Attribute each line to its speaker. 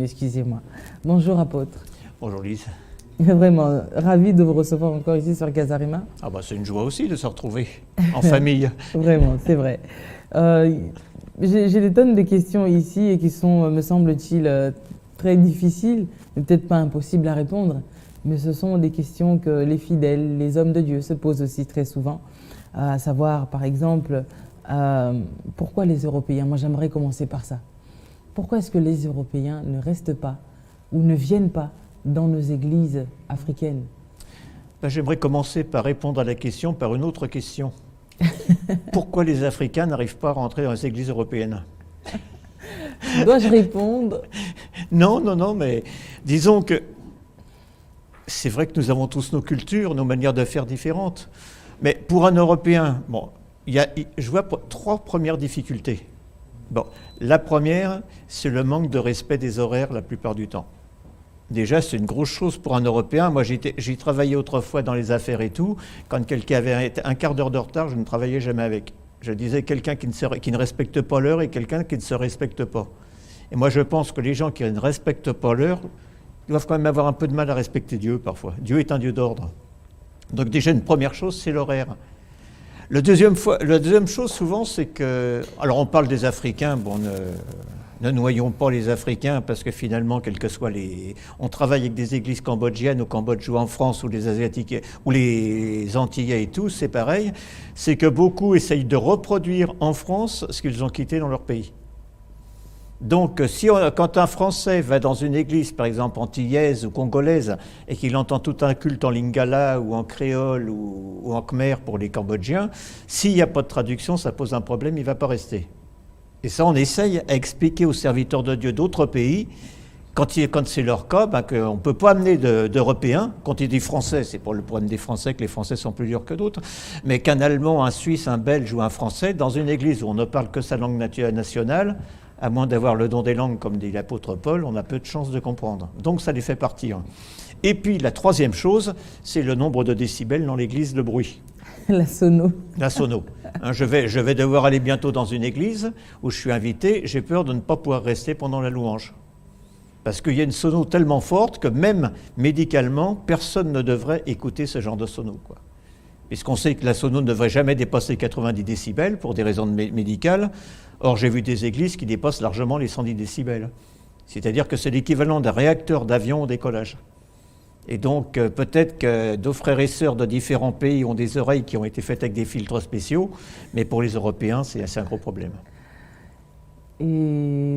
Speaker 1: excusez-moi. Bonjour apôtre.
Speaker 2: Bonjour Lise.
Speaker 1: Vraiment, ravi de vous recevoir encore ici sur Casarima.
Speaker 2: Ah bah c'est une joie aussi de se retrouver en famille.
Speaker 1: Vraiment, c'est vrai. J'ai des tonnes de questions ici et qui sont, me semble-t-il, très difficiles, mais peut-être pas impossibles à répondre. Mais ce sont des questions que les fidèles, les hommes de Dieu se posent aussi très souvent. À savoir, par exemple, pourquoi les Européens? Moi, j'aimerais commencer par ça. Pourquoi est-ce que les Européens ne restent pas ou ne viennent pas dans nos églises africaines?
Speaker 2: Ben, j'aimerais commencer par répondre à la question par une autre question. Pourquoi les Africains n'arrivent pas à rentrer dans les églises européennes?
Speaker 1: Dois-je répondre?
Speaker 2: Non, mais disons que c'est vrai que nous avons tous nos cultures, nos manières de faire différentes. Mais pour un Européen, bon, je vois trois premières difficultés. Bon, la première, c'est le manque de respect des horaires la plupart du temps. Déjà, c'est une grosse chose pour un Européen. Moi, j'ai travaillé autrefois dans les affaires et tout. Quand quelqu'un avait un quart d'heure de retard, je ne travaillais jamais avec. Je disais quelqu'un qui ne respecte pas l'heure et quelqu'un qui ne se respecte pas. Et moi, je pense que les gens qui ne respectent pas l'heure doivent quand même avoir un peu de mal à respecter Dieu parfois. Dieu est un Dieu d'ordre. Donc déjà, une première chose, c'est l'horaire. La deuxième chose, souvent, c'est que... Alors, on parle des Africains, bon, ne noyons pas les Africains, parce que finalement, quels que soient les... On travaille avec des églises cambodgiennes au Cambodge ou en France, ou les Asiatiques, ou les Antillais et tout, c'est pareil. C'est que beaucoup essayent de reproduire en France ce qu'ils ont quitté dans leur pays. Donc, quand un Français va dans une église, par exemple antillaise ou congolaise, et qu'il entend tout un culte en lingala ou en créole ou en khmer pour les Cambodgiens, s'il n'y a pas de traduction, ça pose un problème, il ne va pas rester. Et ça, on essaye à expliquer aux serviteurs de Dieu d'autres pays, quand c'est leur cas, qu'on ne peut pas amener d'Européens. Quand il dit Français, c'est pour le problème des Français que les Français sont plus durs que d'autres, mais qu'un Allemand, un Suisse, un Belge ou un Français, dans une église où on ne parle que sa langue nationale, à moins d'avoir le don des langues, comme dit l'apôtre Paul, on a peu de chances de comprendre. Donc ça les fait partir. Et puis la troisième chose, c'est le nombre de décibels dans l'église, le bruit.
Speaker 1: La sono.
Speaker 2: La sono. Je vais devoir aller bientôt dans une église où je suis invité, j'ai peur de ne pas pouvoir rester pendant la louange. Parce qu'il y a une sono tellement forte que même médicalement, personne ne devrait écouter ce genre de sono, quoi. Puisqu'on sait que la sono ne devrait jamais dépasser 90 décibels pour des raisons médicales. Or, j'ai vu des églises qui dépassent largement les 110 décibels. C'est-à-dire que c'est l'équivalent d'un réacteur d'avion au décollage. Et donc, peut-être que nos frères et sœurs de différents pays ont des oreilles qui ont été faites avec des filtres spéciaux, mais pour les Européens, c'est un gros problème.
Speaker 1: Et